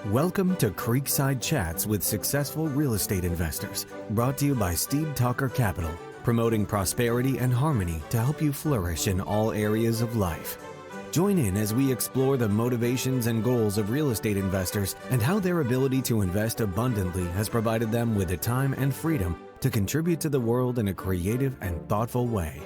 Welcome to Creekside Chats with Successful Real Estate Investors, brought to you by Steve Talker Capital, promoting prosperity and harmony to help you flourish in all areas of life. Join in as we explore the motivations and goals of real estate investors and how their ability to invest abundantly has provided them with the time and freedom to contribute to the world in a creative and thoughtful way.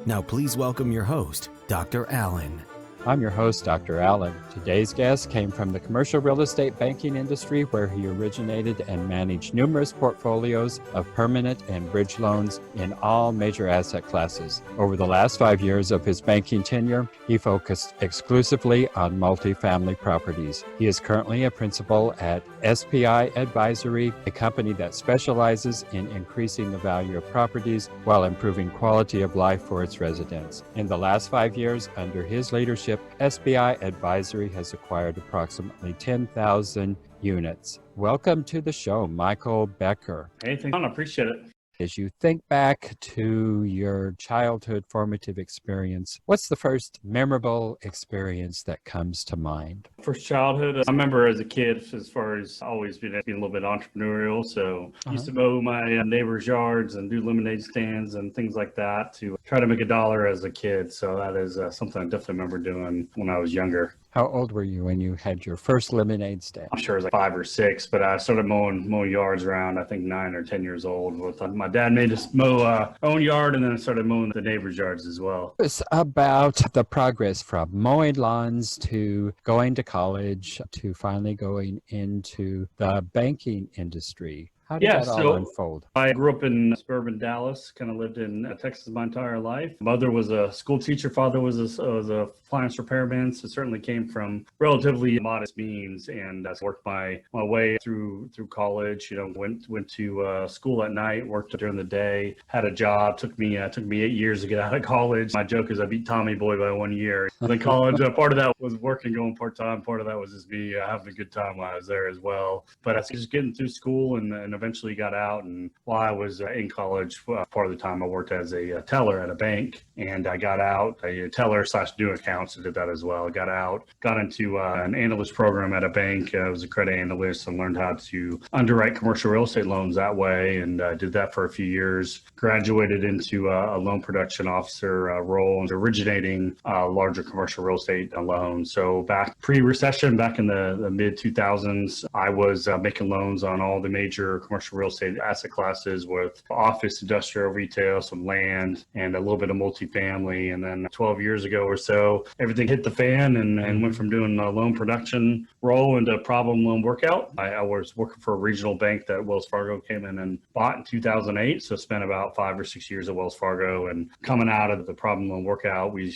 Now please welcome your host, Dr. Allen. I'm your host, Dr. Allen. Today's guest came from the commercial real estate banking industry, where he originated and managed numerous portfolios of permanent and bridge loans in all major asset classes. Over the last 5 years of his banking tenure, he focused exclusively on multifamily properties. He is currently a principal at SPI Advisory, a company that specializes in increasing the value of properties while improving quality of life for its residents. In the last 5 years, under his leadership, SPI Advisory has acquired approximately 10,000 units. Welcome to the show, Michael Becker. Hey, thanks. I appreciate it. As you think back to your childhood formative experience, what's the first memorable experience that comes to mind? First childhood, I remember as a kid, as far as always being a little bit entrepreneurial. So I used to mow my neighbors' yards and do lemonade stands and things like that to try to make a dollar as a kid. So that is something I definitely remember doing when I was younger. How old were you when you had your first lemonade stand? I'm sure it was like 5 or 6, but I started mowing yards around, I think 9 or 10 years old. My dad made us mow our own yard, and then I started mowing the neighbors' yards as well. It's about the progress from mowing lawns to going to college to finally going into the banking industry. How did that all unfold? I grew up in suburban Dallas, kind of lived in Texas my entire life. Mother was a school teacher, father was a appliance repairman, so certainly came from relatively modest means, and I worked my way through college. Went to school at night, worked during the day, had a job. Took me 8 years to get out of college. My joke is I beat Tommy Boy by 1 year. In college, part of that was working, going part-time. Part of that was just me having a good time while I was there as well. But I was just getting through school and eventually got out. And while I was in college, part of the time I worked as a teller at a bank, and I got out, a teller / new accounts. I did that as well. Got out, got into an analyst program at a bank. I was a credit analyst and learned how to underwrite commercial real estate loans that way, and did that for a few years. Graduated into a loan production officer role and originating larger commercial real estate loans. So back pre-recession, back in the mid 2000s, I was making loans on all the major commercial real estate asset classes, with office, industrial, retail, some land, and a little bit of multifamily. And then 12 years ago or so, everything hit the fan and went from doing a loan production role into problem loan workout. I was working for a regional bank that Wells Fargo came in and bought in 2008. So spent about 5 or 6 years at Wells Fargo, and coming out of the problem loan workout, we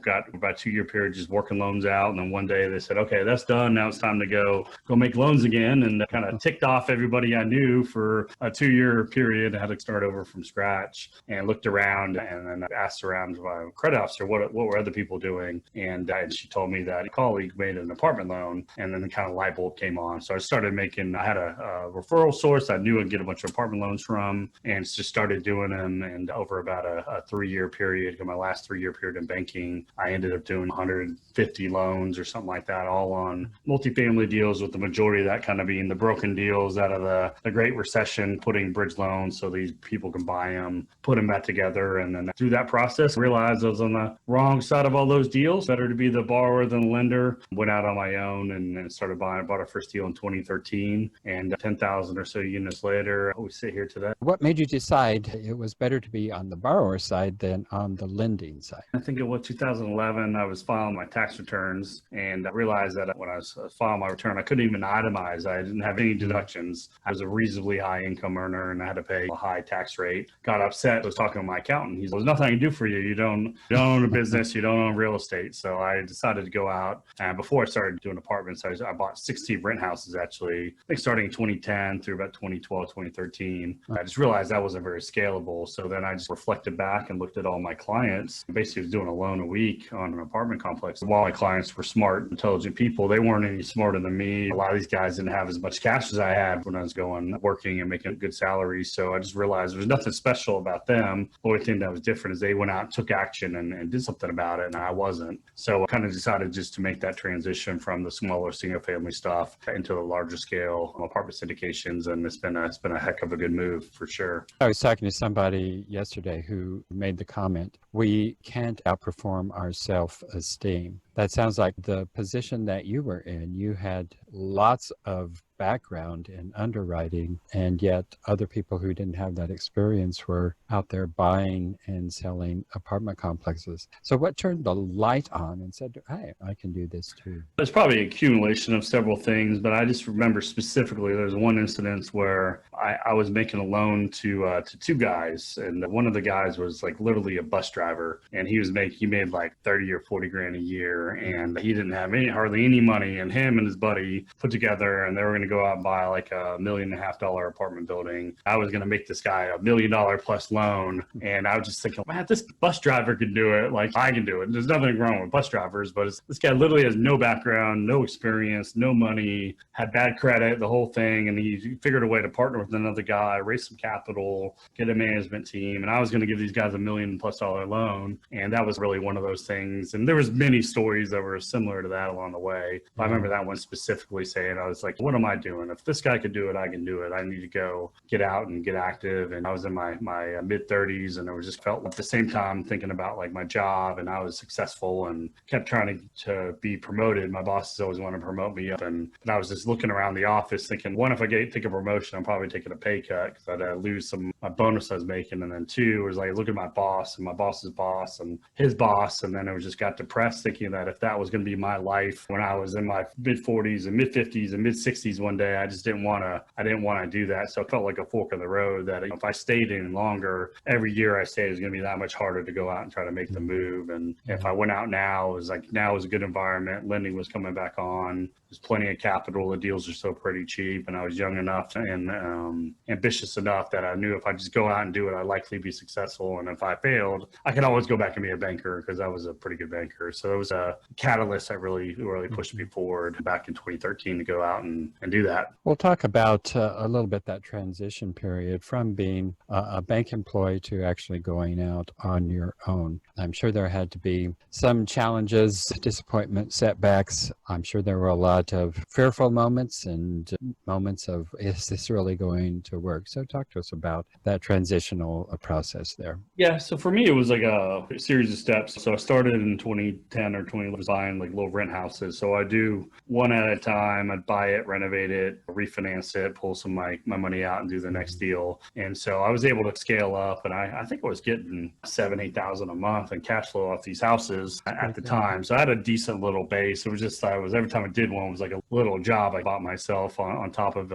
got about a 2-year period just working loans out. And then one day they said, okay, that's done. Now it's time to go make loans again. And kind of ticked off everybody I knew for a 2-year period. I had to start over from scratch, and looked around and then asked around my credit officer, what were other people doing? And she told me that a colleague made an apartment loan, and then the kind of light bulb came on. So I started I had a referral source I knew I'd get a bunch of apartment loans from, and just started doing them. And over about a 3-year period, my last 3-year period in banking, I ended up doing 150 loans or something like that, all on multifamily deals, with the majority of that kind of being the broken deals out of the Great Recession, putting bridge loans so these people can buy them, put them back together. And then through that process, realized I was on the wrong side of all those deals. Better to be the borrower than the lender. Went out on my own and started buying. I bought our first deal in 2013, and 10,000 or so units later, we sit here today. What made you decide it was better to be on the borrower side than on the lending side? I think it was 2011. I was filing my tax returns, and I realized that when I was filing my return, I couldn't even itemize. I didn't have any deductions. I was a reasonably high income earner, and I had to pay a high tax rate. Got upset. I was talking to my accountant. He said, there's nothing I can do for you. You don't own a business. You don't own real estate. So I decided to go out. And before I started doing apartments, I bought 16 rent houses, actually, I think starting in 2010 through about 2012, 2013. I just realized that wasn't very scalable. So then I just reflected back and looked at all my clients. Basically, was doing a loan a week on an apartment complex. While my clients were smart, intelligent people, they weren't any smarter than me. A lot of these guys didn't have as much cash as I had when I was working and making a good salary. So I just realized there was nothing special about them. The only thing that was different is they went out and took action and did something about it. And I wasn't. So I kind of decided just to make that transition from the smaller single family stuff into the larger scale apartment syndications. And it's been a heck of a good move for sure. I was talking to somebody yesterday who made the comment, we can't outperform our self-esteem. That sounds like the position that you were in. You had lots of background in underwriting, and yet other people who didn't have that experience were out there buying and selling apartment complexes. So what turned the light on and said, hey, I can do this too? There's probably an accumulation of several things, but I just remember specifically there's one instance where I was making a loan to two guys, and one of the guys was like literally a bus driver, and he made like 30 or 40 grand a year, and he didn't have hardly any money, and him and his buddy put together, and they were going to go out and buy like $1.5 million apartment building. I was going to make this guy $1 million plus loan, and I was just thinking, man, this bus driver could do it, like I can do it. There's nothing wrong with bus drivers, but this guy literally has no background, no experience, no money, had bad credit, the whole thing, and he figured a way to partner with another guy, raise some capital, get a management team, and I was going to give these guys $1 million plus loan, and that was really one of those things. And there was many stories that were similar to that along the way. But I remember that one specifically saying, I was like, what am I doing? If this guy could do it, I can do it. I need to go get out and get active. And I was in my mid 30s, and I just felt at the same time thinking about like my job, and I was successful and kept trying to be promoted. My bosses always wanted to promote me up, and I was just looking around the office thinking, one, if I take a promotion, I'm probably taking a pay cut because I'd lose some of my bonus I was making. And then two was like, look at my boss and my boss's boss and his boss. And then I just got depressed thinking that if that was going to be my life when I was in my mid 40s and mid 50s and mid 60s one day, I didn't want to do that. So it felt like a fork in the road that if I stayed any longer, every year I stayed, it was going to be that much harder to go out and try to make the move. And if I went out now, it was like, now was a good environment. Lending was coming back on. There's plenty of capital. The deals are still pretty cheap. And I was young enough and ambitious enough that I knew if I just go out and do it, I'd likely be successful. And if I failed, I could always go back and be a banker because I was a pretty good banker. So it was a catalyst that really pushed me forward back in 2013 to go out and do that. We'll talk about a little bit that transition period from being a bank employee to actually going out on your own. I'm sure there had to be some challenges, disappointment, setbacks. I'm sure there were a lot of fearful moments and moments of, is this really going to work? So talk to us about that transitional process there. Yeah, so for me, it was like a series of steps. So I started in 2010 or 2011 buying like little rent houses. So I do one at a time. I'd buy it, renovate it, refinance it, pull some of my money out and do the next deal. And so I was able to scale up, and I think I was getting $7,000-8,000 a month in cash flow off these houses at the time. So I had a decent little base. It was just, every time I did one, it was like a little job I bought myself on top of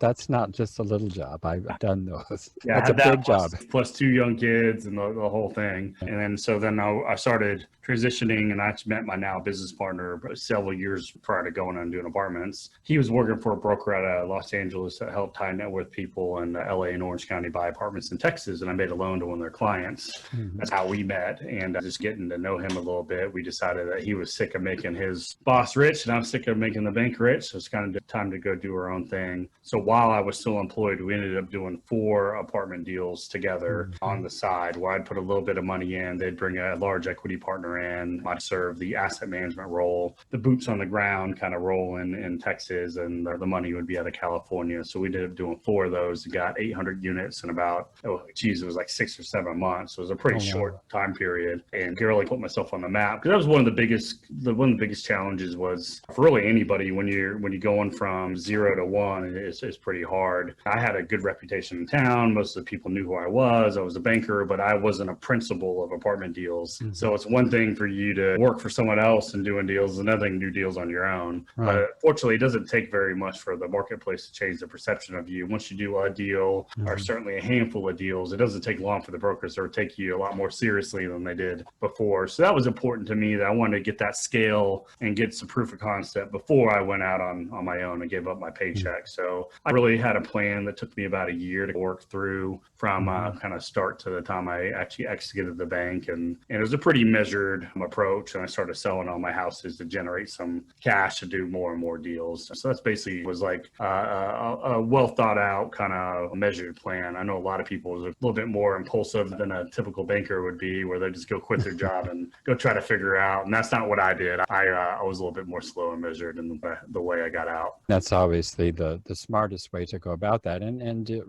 that's not just a little job. I've done those. Yeah, that's a big job. Plus two young kids and the whole thing. And then I started transitioning, and I met my now business partner several years prior to going and doing apartments. He was working for a broker out of Los Angeles that helped high net worth people in LA and Orange County buy apartments in Texas, and I made a loan to one of their clients. Mm-hmm. That's how we met, and just getting to know him a little bit, we decided that he was sick of making his boss rich, and I'm sick of making the bank rich, so it's kind of time to go do our own thing. So while I was still employed, we ended up doing 4 apartment deals together on the side, where I'd put a little bit of money in, they'd bring a large equity partner in, I'd serve the asset management role, the boots on the ground kind of role in Texas, and the money would be out of California. So we ended up doing 4 of those, got 800 units in about, it was like 6 or 7 months. So it was a pretty short time period, and really put myself on the map, because that was one of the biggest challenges was for really anybody when you're going from 0 to 1, it's pretty hard. I had a good reputation in town. Most of the people knew who I was. I was a banker, but I wasn't a principal of apartment deals. Mm-hmm. So it's one thing for you to work for someone else and doing deals, another thing to do deals on your own. Right. But fortunately, it doesn't take very much for the marketplace to change the perception of you. Once you do a deal, or certainly a handful of deals, it doesn't take long for the brokers to take you a lot more seriously than they did before. So that was important to me, that I wanted to get that scale and get some proof of concept before I went out on my own and gave up my paycheck. So I really had a plan that took me about a year to work through from kind of start to the time I actually executed the bank. And it was a pretty measured measured approach, and I started selling all my houses to generate some cash to do more and more deals. So that's basically was like a well thought out kind of measured plan. I know a lot of people are a little bit more impulsive than a typical banker would be, where they just go quit their job and go try to figure out. And that's not what I did. I was a little bit more slow and measured in the way I got out. That's obviously the smartest way to go about that. And it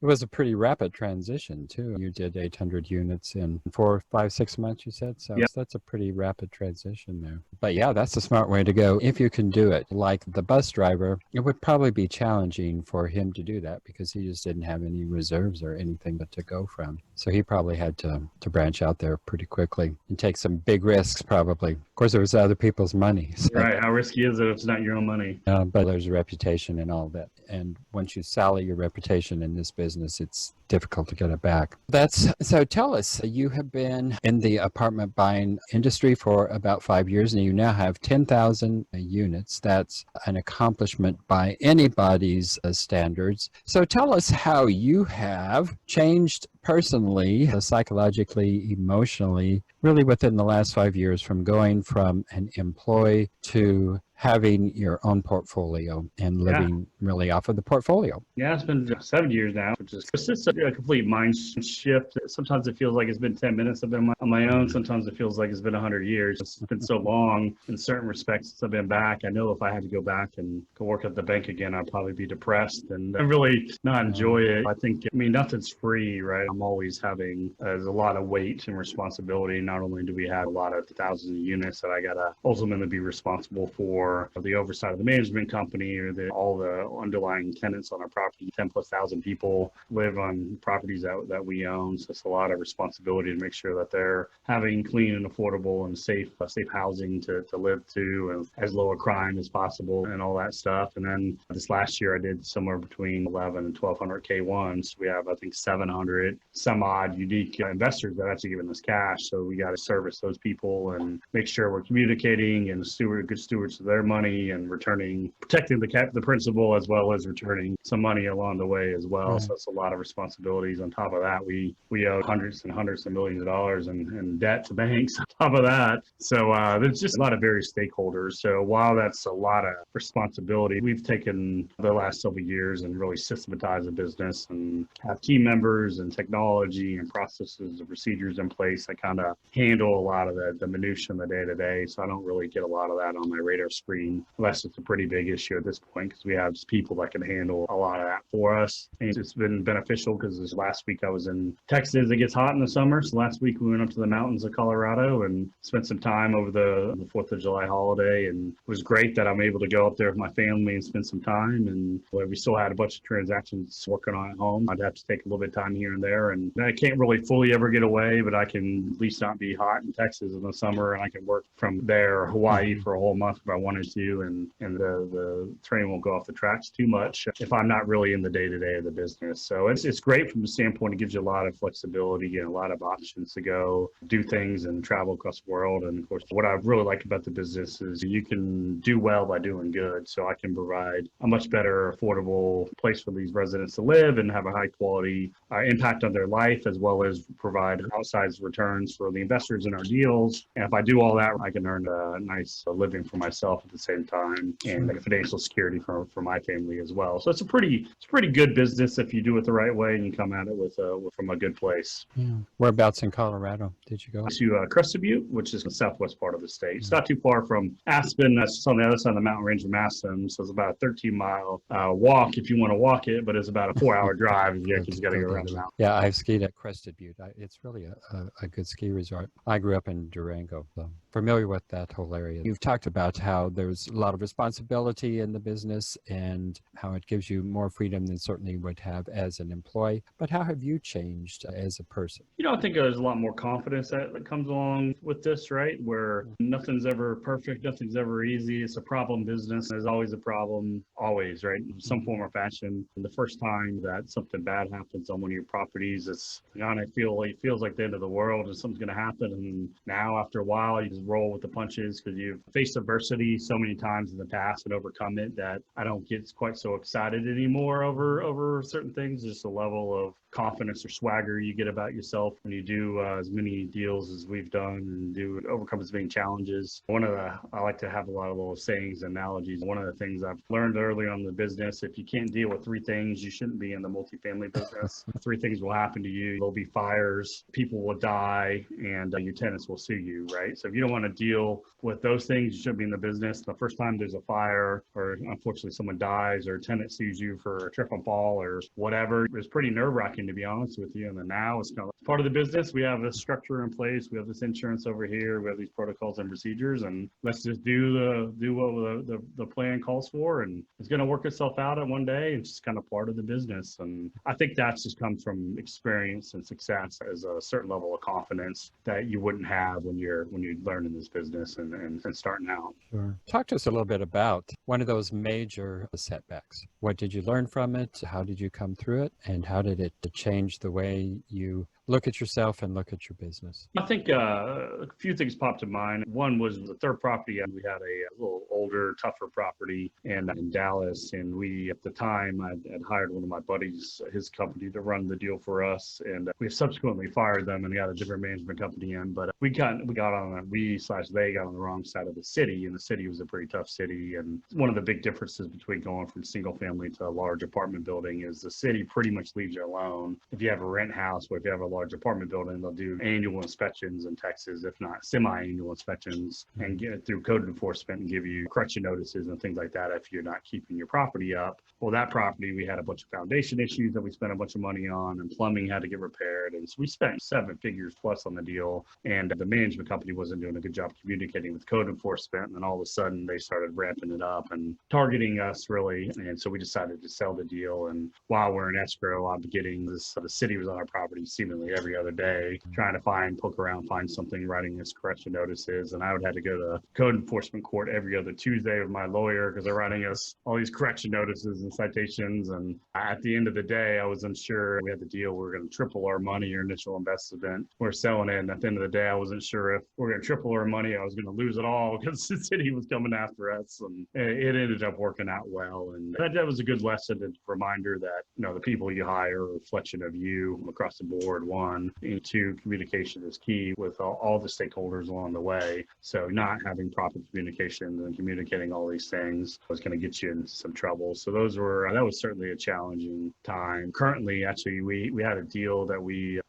was a pretty rapid transition too. You did 800 units in 4, 5, 6 months, you said. So Yep. that's a pretty rapid transition there. But yeah, that's a smart way to go if you can do it. Like the bus driver, it would probably be challenging for him to do that because he just didn't have any reserves or anything but to go from. So he probably had to branch out there pretty quickly and take some big risks probably. Of course, there was other people's money. So, Right. How risky is it if it's not your own money? but there's a reputation and all that. And once you sally your reputation in this business, it's difficult to get it back. So tell us, you have been in the apartment buying industry for about 5 years and you now have 10,000 units. That's an accomplishment by anybody's standards. So tell us how you have changed personally, psychologically, emotionally, really within the last 5 years from going from an employee to having your own portfolio and living really off of the portfolio. Yeah, it's been 7 years now, which is just a complete mind shift. Sometimes it feels like it's been 10 minutes I've been on my own. Sometimes it feels like it's been 100 years. It's been so long in certain respects since I've been back. I know if I had to go back and go work at the bank again, I'd probably be depressed and really not enjoy it. I mean, nothing's free, right? I'm always there's a lot of weight and responsibility. Not only do we have a lot of thousands of units that I got to ultimately be responsible for the oversight of the management company or all the underlying tenants on our property. 10,000+ people live on properties that we own. So it's a lot of responsibility to make sure that they're having clean and affordable and safe housing to live to, and as low a crime as possible and all that stuff. And then this last year I did somewhere between 11 and 1,200 K1s. We have, I think, 700 some odd unique investors that actually giving us cash. So we got to service those people and make sure we're communicating and good stewards of their money and protecting the principal as well as returning some money along the way as well. Right. So it's a lot of responsibilities. On top of that, we owe hundreds and hundreds of millions of dollars in debt to banks on top of that. So there's just a lot of various stakeholders. So while that's a lot of responsibility, we've taken the last several years and really systematized the business and have team members and technology and processes and procedures in place that kind of handle a lot of the minutia in the day to day. So I don't really get a lot of that on my radar screen unless it's a pretty big issue at this point, because we have people that can handle a lot of that for us. And it's been beneficial because this last week I was in Texas. It gets hot in the summer. So last week we went up to the mountains of Colorado and spent some time over the 4th of July holiday. And it was great that I'm able to go up there with my family and spend some time. And we still had a bunch of transactions working on at home. I'd have to take a little bit of time here and there. And I can't really fully ever get away, but I can at least not be hot in Texas in the summer. And I can work from there, Hawaii, for a whole month if I wanted to. And the train won't go off the tracks too much if I'm not really in the day-to-day of the business. So it's great from the standpoint. It gives you a lot of flexibility and a lot of options to go do things and travel across the world. And of course, what I really like about the business is you can do well by doing good. So I can provide a much better, affordable place for these residents to live and have a high quality impact on their life, as well as provide outsized returns for the investors in our deals. And if I do all that, I can earn a nice living for myself at the same time and like financial security for my family as well. So it's a pretty good business if you do it the right way and you come at it from a good place. Yeah. Whereabouts in Colorado did you go? To Crested Butte, which is the southwest part of the state. It's not too far from Aspen. That's just on the other side of the mountain range of Aspen. So it's about a 13-mile walk if you want to walk it, but it's about a 4-hour drive if you got to go around the mountain. Yeah, I've skied at Crested Butte. It's really a good ski resort. I grew up in Durango, so familiar with that whole area. You've talked about how there's a lot of responsibility in the business and how it gives you more freedom than certainly would have as an employee. But how have you changed as a person? I think there's a lot more confidence that comes along with this, right? Where nothing's ever perfect, nothing's ever easy. It's a problem business. There's always a problem, always, right? In some form or fashion. And the first time that something bad happens on one of your properties, days, it's kind of it feels like the end of the world and something's going to happen. And now after a while, you just roll with the punches because you've faced adversity so many times in the past and overcome it that I don't get quite so excited anymore over certain things. Just a level of confidence or swagger you get about yourself when you do as many deals as we've done and do overcome as many challenges. I like to have a lot of little sayings and analogies. One of the things I've learned early on in the business, if you can't deal with three things, you shouldn't be in the multifamily business. Three things will happen to you. There'll be fires, people will die, and your tenants will sue you, right? So if you don't want to deal with those things, you shouldn't be in the business. The first time there's a fire or unfortunately someone dies or a tenant sues you for a trip and fall or whatever, it's pretty nerve-wracking, to be honest with you. And then now it's kind of part of the business. We have this structure in place. We have this insurance over here. We have these protocols and procedures, and let's just do what the plan calls for, and it's going to work itself out at one day. It's just kind of part of the business. And I think that's just comes from experience and success as a certain level of confidence that you wouldn't have when you're learning this business and starting out. Sure. Talk to us a little bit about one of those major setbacks. What did you learn from it? How did you come through it? And how did it change the way you look at yourself and look at your business? I think a few things popped to mind. One was the third property. We had a little older, tougher property in Dallas. And we, at the time, I had hired one of my buddies, his company, to run the deal for us. And we subsequently fired them and got a different management company in. But we got on they got on the wrong side of the city. And the city was a pretty tough city. And one of the big differences between going from single family to a large apartment building is the city pretty much leaves you alone. If you have a rent house or if you have a large apartment building, they'll do annual inspections in Texas, if not semi-annual inspections, and get through code enforcement and give you correction notices and things like that if you're not keeping your property up. Well, that property, we had a bunch of foundation issues that we spent a bunch of money on, and plumbing had to get repaired. And so we spent 7 figures plus on the deal, and the management company wasn't doing a good job communicating with code enforcement. And then all of a sudden they started ramping it up and targeting us really. And so we decided to sell the deal. And while we're in escrow, I'm getting this, the city was on our property seemingly every other day, trying to poke around, find something, writing this correction notices. And I would have to go to code enforcement court every other Tuesday with my lawyer because they're writing us all these correction notices and citations. And at the end of the day, I was unsure. We had the deal, we were going to triple our money, our initial investment. We're selling it. And at the end of the day, I wasn't sure if we're going to triple our money. I was going to lose it all because the city was coming after us. And it ended up working out well. And that was a good lesson and reminder that, the people you hire are a reflection of you across the board, one. And two, communication is key with all the stakeholders along the way. So not having proper communication and communicating all these things was going to get you into some trouble. So that was certainly a challenging time. Currently, actually, we had a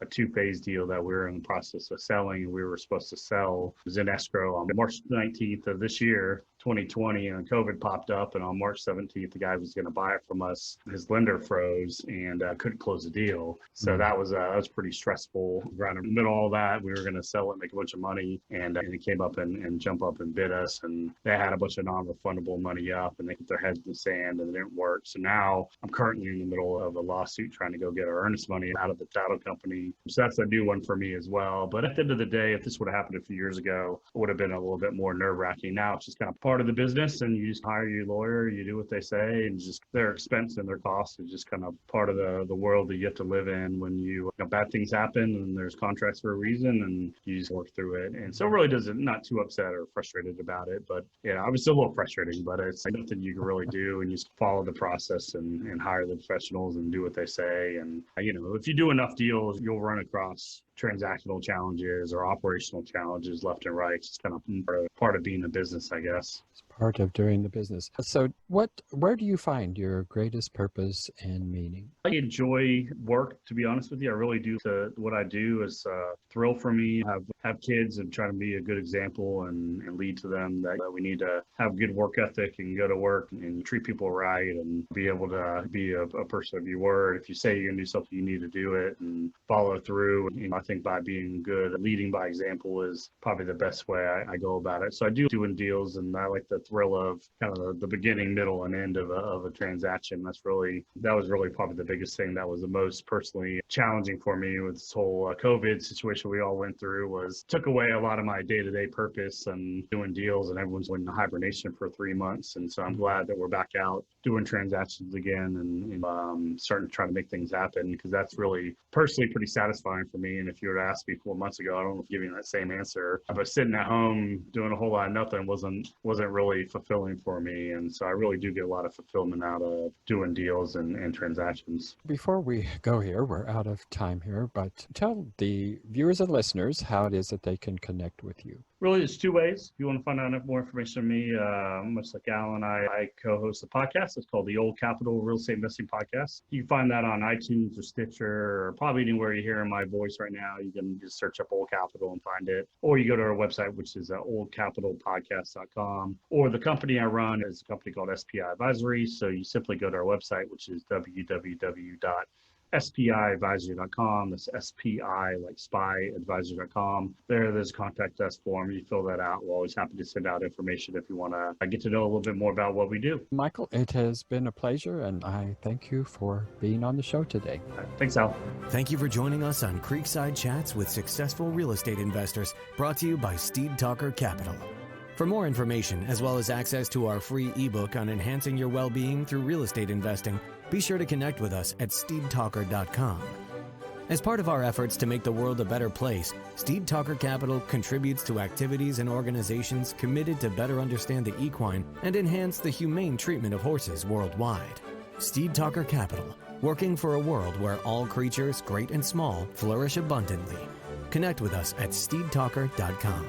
two-phase deal that we were in the process of selling. We were supposed to sell. It was in escrow on March 19th of this year, 2020, and COVID popped up, and on March 17th, the guy was going to buy it from us. His lender froze and couldn't close the deal. So that was pretty stressful. Right in the middle of all that, we were going to sell it, make a bunch of money, and it came up and jump up and bid us, and they had a bunch of non-refundable money up, and they put their heads in the sand, and it didn't work. So now I'm currently in the middle of a lawsuit trying to go get our earnest money out of the title company. So that's a new one for me as well. But at the end of the day, if this would have happened a few years ago, it would have been a little bit more nerve-wracking. Now it's just kind of part of the business, and you just hire your lawyer, you do what they say, and just their expense and their cost is just kind of part of the world that you have to live in when bad things happen, and there's contracts for a reason, and you just work through it. And so it really not too upset or frustrated about it, but I was still a little frustrating, but it's nothing you can really do, and you just follow the process and hire the professionals and do what they say. And if you do enough deals, you'll run across transactional challenges or operational challenges left and right. It's kind of part of being a business, I guess. It's part of doing the business. So where do you find your greatest purpose and meaning? I enjoy work, to be honest with you. I really do. What I do is a thrill for me. Have kids and try to be a good example and lead to them that we need to have good work ethic and go to work and treat people right and be able to be a person of your word. If you say you're going to do something, you need to do it and follow through. I think by being good, leading by example is probably the best way I go about it. So I do doing deals, and I like the thrill of kind of the beginning, middle, and end of a transaction. That was really probably the biggest thing that was the most personally challenging for me with this whole COVID situation we all went through. Took away a lot of my day-to-day purpose and doing deals, and everyone's went into hibernation for 3 months. And so I'm glad that we're back out doing transactions again and starting to try to make things happen, because that's really personally pretty satisfying for me. And if you were to ask me 4 months ago, I don't know if giving you that same answer, but sitting at home doing a whole lot of nothing wasn't really fulfilling for me. And so I really do get a lot of fulfillment out of doing deals and transactions. Before we go here, we're out of time here, but tell the viewers and listeners how it is that they can connect with you. Really, there's two ways. If you want to find out more information on me, much like Alan, I co-host a podcast. It's called the Old Capital Real Estate Investing Podcast. You can find that on iTunes or Stitcher, or probably anywhere you're hearing my voice right now. You can just search up Old Capital and find it. Or you go to our website, which is oldcapitalpodcast.com. Or the company I run is a company called SPI Advisory. So you simply go to our website, which is www.SPIadvisory.com. That's SPI, like SPI Advisory.com. There's a contact us form. You fill that out. We're always happy to send out information if you want to get to know a little bit more about what we do. Michael, it has been a pleasure, and I thank you for being on the show today. Thanks, Al. Thank you for joining us on Creekside Chats with Successful Real Estate Investors, brought to you by Steed Talker Capital. For more information, as well as access to our free ebook on enhancing your well-being through real estate investing, be sure to connect with us at steedtalker.com. As part of our efforts to make the world a better place, Steed Talker Capital contributes to activities and organizations committed to better understand the equine and enhance the humane treatment of horses worldwide. Steed Talker Capital, working for a world where all creatures, great and small, flourish abundantly. Connect with us at steedtalker.com.